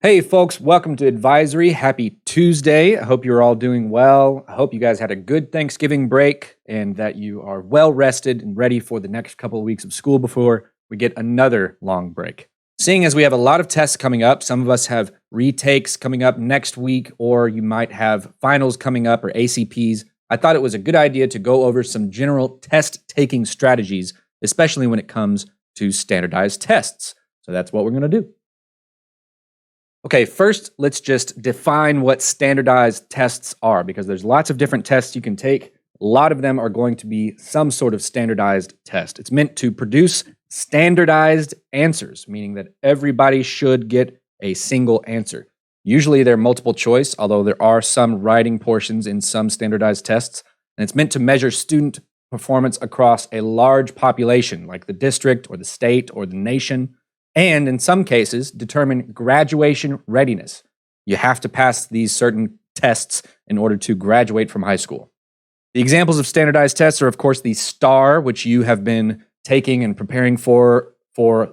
Hey folks, welcome to Advisory. Happy Tuesday. I hope you're all doing well. I hope you guys had a good Thanksgiving break and that you are well rested and ready for the next couple of weeks of school before we get another long break. Seeing as we have a lot of tests coming up, some of us have retakes coming up next week, or you might have finals coming up or ACPs. I thought it was a good idea to go over some general test-taking strategies, especially when it comes to standardized tests. So that's what we're going to do. Okay, first, let's just define what standardized tests are, because there's lots of different tests you can take. A lot of them are going to be some sort of standardized test. It's meant to produce standardized answers, meaning that everybody should get a single answer. Usually they're multiple choice, although there are some writing portions in some standardized tests, and it's meant to measure student performance across a large population, like the district or the state or the nation, and in some cases, determine graduation readiness. You have to pass these certain tests in order to graduate from high school. The examples of standardized tests are, of course, the STAR, which you have been taking and preparing for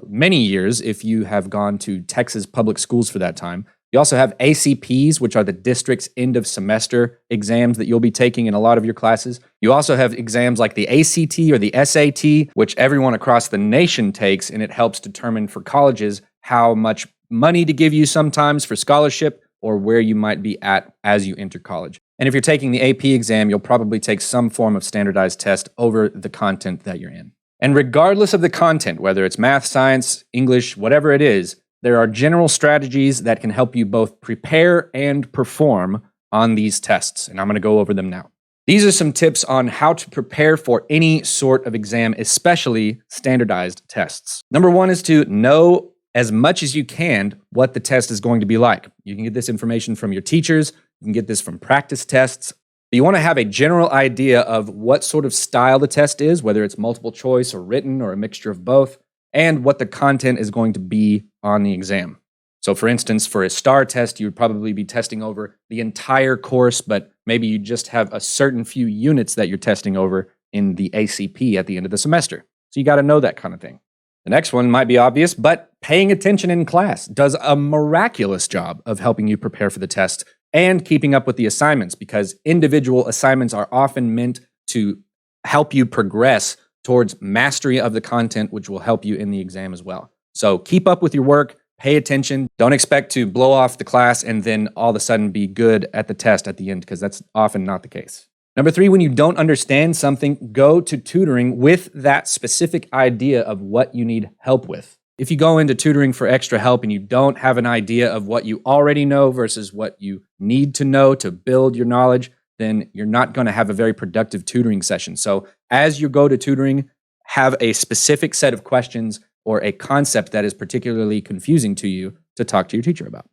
many years if you have gone to Texas public schools for that time. You also have ACPs, which are the district's end of semester exams that you'll be taking in a lot of your classes. You also have exams like the ACT or the SAT, which everyone across the nation takes, and it helps determine for colleges how much money to give you sometimes for scholarship or where you might be at as you enter college. And if you're taking the AP exam, you'll probably take some form of standardized test over the content that you're in. And regardless of the content, whether it's math, science, English, whatever it is, there are general strategies that can help you both prepare and perform on these tests, and I'm going to go over them now. These are some tips on how to prepare for any sort of exam, especially standardized tests. Number one is to know as much as you can what the test is going to be like. You can get this information from your teachers, you can get this from practice tests, but you want to have a general idea of what sort of style the test is, whether it's multiple choice or written or a mixture of both, and what the content is going to be on the exam. So for instance, for a STAR test, you would probably be testing over the entire course, but maybe you just have a certain few units that you're testing over in the ACP at the end of the semester. So you got to know that kind of thing. The next one might be obvious, but paying attention in class does a miraculous job of helping you prepare for the test and keeping up with the assignments, because individual assignments are often meant to help you progress towards mastery of the content, which will help you in the exam as well. So keep up with your work, pay attention. Don't expect to blow off the class and then all of a sudden be good at the test at the end, because that's often not the case. Number three, when you don't understand something, go to tutoring with that specific idea of what you need help with. If you go into tutoring for extra help and you don't have an idea of what you already know versus what you need to know to build your knowledge, then you're not going to have a very productive tutoring session. So as you go to tutoring, have a specific set of questions or a concept that is particularly confusing to you to talk to your teacher about.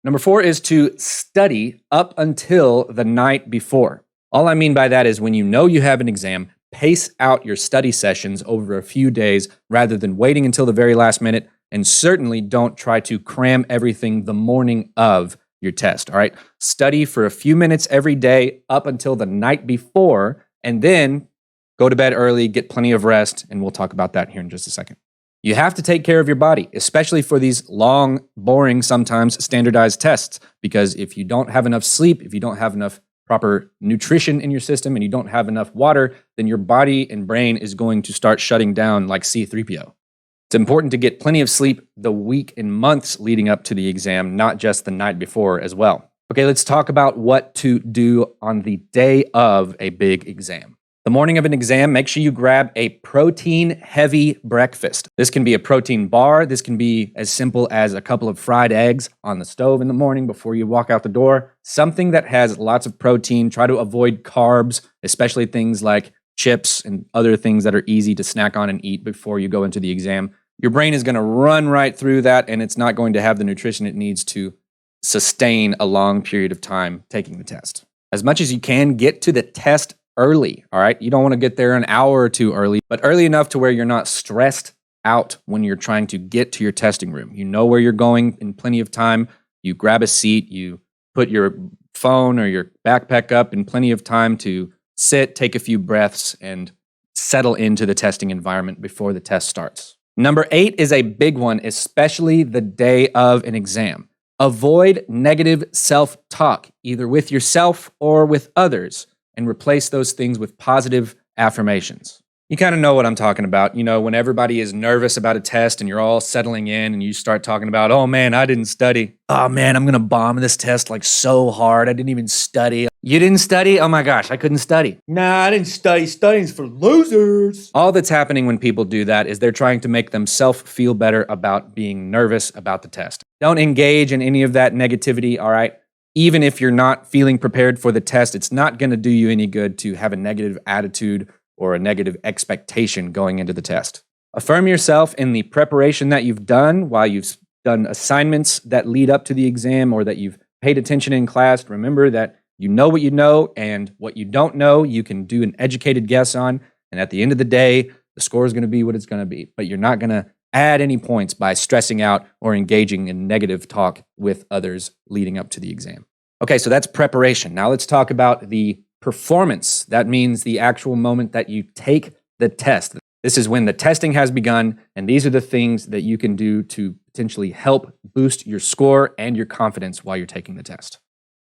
Number four is to study up until the night before. All I mean by that is when you know you have an exam, pace out your study sessions over a few days rather than waiting until the very last minute, and certainly don't try to cram everything the morning of your test, all right? Study for a few minutes every day up until the night before, and then go to bed early, get plenty of rest, and we'll talk about that here in just a second. You have to take care of your body, especially for these long, boring, sometimes standardized tests, because if you don't have enough sleep, if you don't have enough proper nutrition in your system, and you don't have enough water, then your body and brain is going to start shutting down like C-3PO. It's important to get plenty of sleep the week and months leading up to the exam, not just the night before as well. Okay, let's talk about what to do on the day of a big exam. The morning of an exam, make sure you grab a protein-heavy breakfast. This can be a protein bar. This can be as simple as a couple of fried eggs on the stove in the morning before you walk out the door. Something that has lots of protein. Try to avoid carbs, especially things like chips and other things that are easy to snack on and eat before you go into the exam. Your brain is going to run right through that, and it's not going to have the nutrition it needs to sustain a long period of time taking the test. As much as you can, get to the test early, all right? You don't want to get there an hour or two early, but early enough to where you're not stressed out when you're trying to get to your testing room. You know where you're going in plenty of time. You grab a seat, you put your phone or your backpack up in plenty of time to sit, take a few breaths, and settle into the testing environment before the test starts. Number 8 is a big one, especially the day of an exam. Avoid negative self-talk, either with yourself or with others, and replace those things with positive affirmations. You kind of know what I'm talking about. You know, when everybody is nervous about a test and you're all settling in and you start talking about, oh man, I didn't study. Oh man, I'm going to bomb this test like so hard. I didn't even study. You didn't study? Oh my gosh, I couldn't study. Nah, I didn't study. Studying's for losers. All that's happening when people do that is they're trying to make themselves feel better about being nervous about the test. Don't engage in any of that negativity, all right? Even if you're not feeling prepared for the test, it's not going to do you any good to have a negative attitude or a negative expectation going into the test. Affirm yourself in the preparation that you've done while you've done assignments that lead up to the exam or that you've paid attention in class. Remember that you know what you know, and what you don't know, you can do an educated guess on. And at the end of the day, the score is going to be what it's going to be. But you're not going to add any points by stressing out or engaging in negative talk with others leading up to the exam. Okay, so that's preparation. Now let's talk about the performance. That means the actual moment that you take the test. This is when the testing has begun, and these are the things that you can do to potentially help boost your score and your confidence while you're taking the test.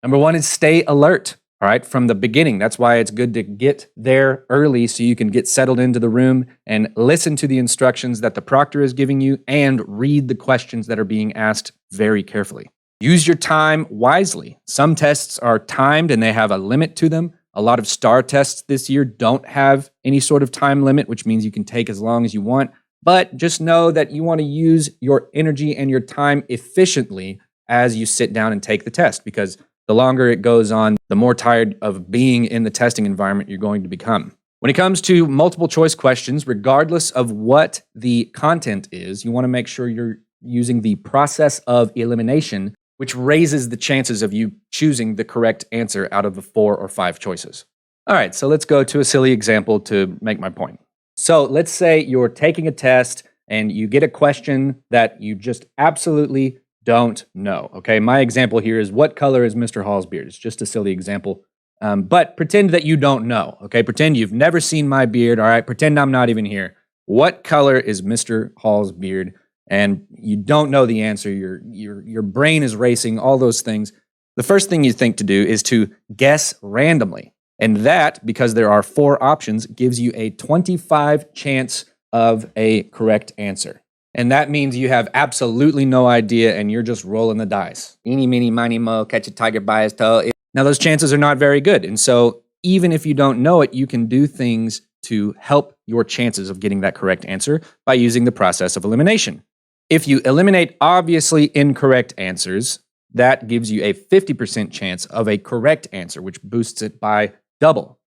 Number one is stay alert, all right, from the beginning. That's why it's good to get there early so you can get settled into the room and listen to the instructions that the proctor is giving you and read the questions that are being asked very carefully. Use your time wisely. Some tests are timed and they have a limit to them. A lot of STAR tests this year don't have any sort of time limit, which means you can take as long as you want. But just know that you want to use your energy and your time efficiently as you sit down and take the test, because the longer it goes on, the more tired of being in the testing environment you're going to become. When it comes to multiple choice questions, regardless of what the content is, you want to make sure you're using the process of elimination, which raises the chances of you choosing the correct answer out of the 4 or 5 choices. All right, so let's go to a silly example to make my point. So let's say you're taking a test and you get a question that you just absolutely don't know. Okay, my example here is, what color is Mr. Hall's beard? It's just a silly example. But pretend that you don't know. Okay, pretend you've never seen my beard. All right, pretend I'm not even here. What color is Mr. Hall's beard? And you don't know the answer. Your brain is racing, all those things. The first thing you think to do is to guess randomly. And that, because there are 4 options, gives you a 25 chance of a correct answer. And that means you have absolutely no idea and you're just rolling the dice. Eeny, meeny, miny, mo, catch a tiger by his toe. Now, those chances are not very good. And so even if you don't know it, you can do things to help your chances of getting that correct answer by using the process of elimination. If you eliminate obviously incorrect answers, that gives you a 50% chance of a correct answer, which boosts it by double.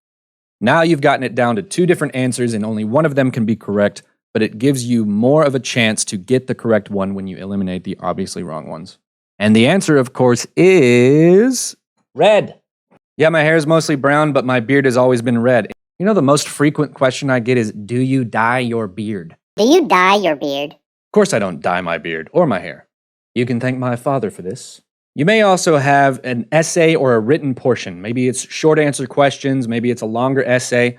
Now you've gotten it down to 2 different answers and only one of them can be correct, but it gives you more of a chance to get the correct one when you eliminate the obviously wrong ones. And the answer, of course, is red. Yeah, my hair is mostly brown, but my beard has always been red. You know, the most frequent question I get is, do you dye your beard? Do you dye your beard? Of course I don't dye my beard or my hair. You can thank my father for this. You may also have an essay or a written portion. Maybe it's short answer questions, maybe it's a longer essay.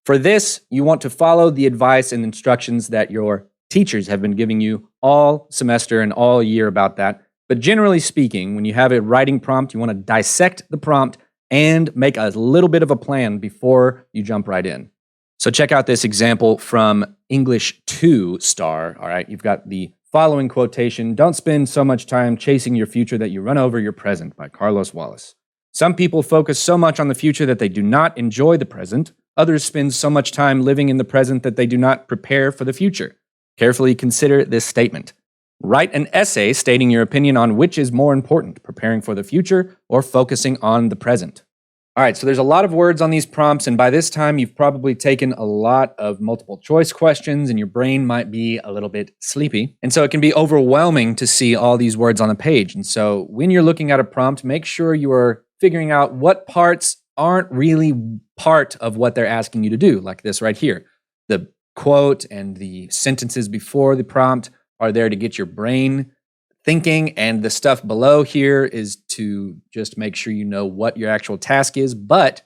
For this, you want to follow the advice and instructions that your teachers have been giving you all semester and all year about that. But generally speaking, when you have a writing prompt, you want to dissect the prompt and make a little bit of a plan before you jump right in. So check out this example from English 2 STAR. All right, you've got the following quotation: "Don't spend so much time chasing your future that you run over your present," by Carlos Wallace. "Some people focus so much on the future that they do not enjoy the present. Others spend so much time living in the present that they do not prepare for the future. Carefully consider this statement. Write an essay stating your opinion on which is more important, preparing for the future or focusing on the present." All right, so there's a lot of words on these prompts, and by this time you've probably taken a lot of multiple choice questions and your brain might be a little bit sleepy. And so it can be overwhelming to see all these words on the page. And so when you're looking at a prompt, make sure you are figuring out what parts aren't really part of what they're asking you to do, like this right here. The quote and the sentences before the prompt are there to get your brain thinking, and the stuff below here is to just make sure you know what your actual task is, but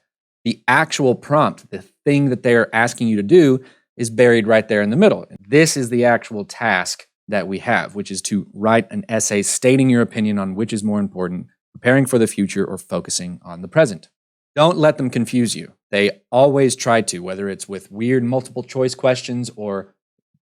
the actual prompt, the thing that they're asking you to do, is buried right there in the middle. This is the actual task that we have, which is to write an essay stating your opinion on which is more important, preparing for the future or focusing on the present. Don't let them confuse you. They always try to, whether it's with weird multiple choice questions or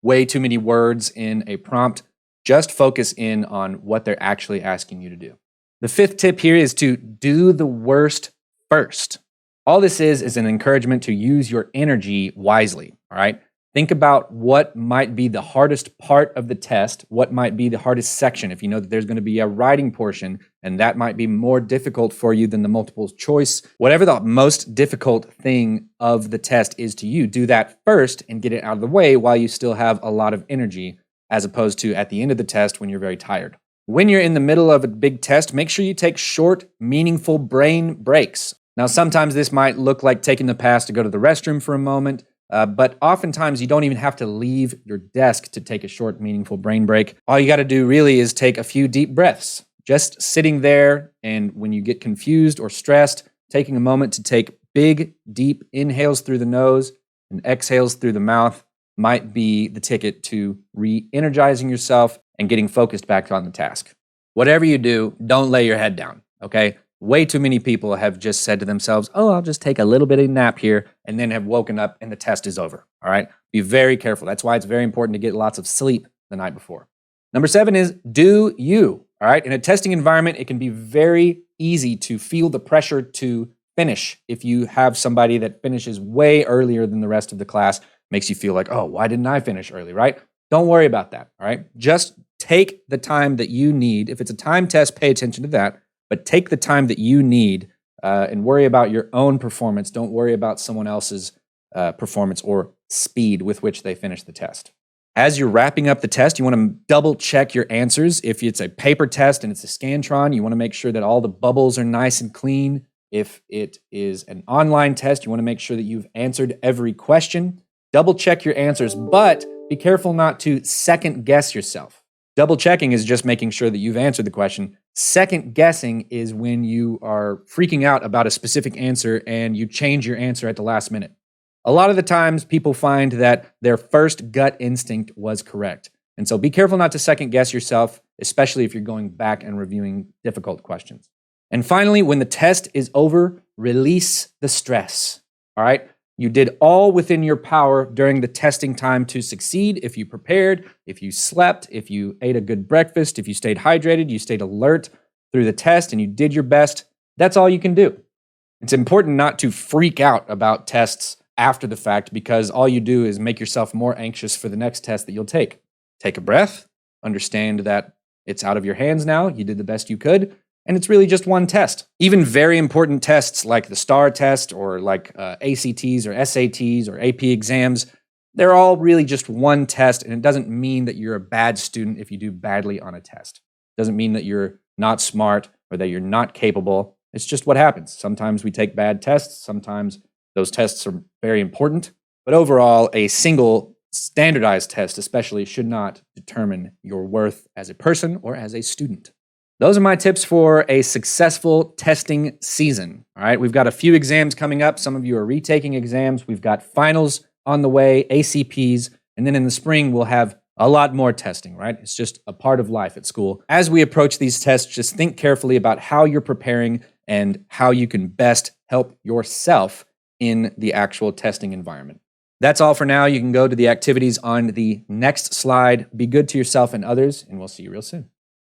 way too many words in a prompt. Just focus in on what they're actually asking you to do. The fifth tip here is to do the worst first. All this is an encouragement to use your energy wisely, all right? Think about what might be the hardest part of the test, what might be the hardest section. If you know that there's going to be a writing portion and that might be more difficult for you than the multiple choice, whatever the most difficult thing of the test is to you, do that first and get it out of the way while you still have a lot of energy, as opposed to at the end of the test when you're very tired. When you're in the middle of a big test, make sure you take short, meaningful brain breaks. Now, sometimes this might look like taking the pass to go to the restroom for a moment, but oftentimes you don't even have to leave your desk to take a short, meaningful brain break. All you got to do really is take a few deep breaths. Just sitting there, and when you get confused or stressed, taking a moment to take big, deep inhales through the nose and exhales through the mouth might be the ticket to re-energizing yourself and getting focused back on the task. Whatever you do, don't lay your head down, okay? Way too many people have just said to themselves, oh, I'll just take a little bit of nap here, and then have woken up and the test is over, all right? Be very careful. That's why it's very important to get lots of sleep the night before. Number 7 is do you, all right? In a testing environment, it can be very easy to feel the pressure to finish. If you have somebody that finishes way earlier than the rest of the class, makes you feel like, oh, why didn't I finish early, right? Don't worry about that, all right? Just take the time that you need. If it's a time test, pay attention to that. But take the time that you need and worry about your own performance. Don't worry about someone else's performance or speed with which they finish the test. As you're wrapping up the test, you want to double check your answers. If it's a paper test and it's a Scantron, you want to make sure that all the bubbles are nice and clean. If it is an online test, you want to make sure that you've answered every question. Double check your answers, but be careful not to second guess yourself. Double checking is just making sure that you've answered the question. Second guessing is when you are freaking out about a specific answer and you change your answer at the last minute. A lot of the times people find that their first gut instinct was correct. And so be careful not to second guess yourself, especially if you're going back and reviewing difficult questions. And finally, when the test is over, release the stress. All right? You did all within your power during the testing time to succeed. If you prepared, if you slept, if you ate a good breakfast, if you stayed hydrated, you stayed alert through the test and you did your best, that's all you can do. It's important not to freak out about tests after the fact because all you do is make yourself more anxious for the next test that you'll take. Take a breath, understand that it's out of your hands now, you did the best you could, and it's really just one test. Even very important tests like the STAR test or like ACTs or SATs or AP exams, they're all really just one test, and it doesn't mean that you're a bad student if you do badly on a test. It doesn't mean that you're not smart or that you're not capable. It's just what happens. Sometimes we take bad tests, sometimes those tests are very important, but overall, a single standardized test especially should not determine your worth as a person or as a student. Those are my tips for a successful testing season. All right, we've got a few exams coming up. Some of you are retaking exams. We've got finals on the way, ACPs, and then in the spring, we'll have a lot more testing, right? It's just a part of life at school. As we approach these tests, just think carefully about how you're preparing and how you can best help yourself in the actual testing environment. That's all for now. You can go to the activities on the next slide. Be good to yourself and others, and we'll see you real soon.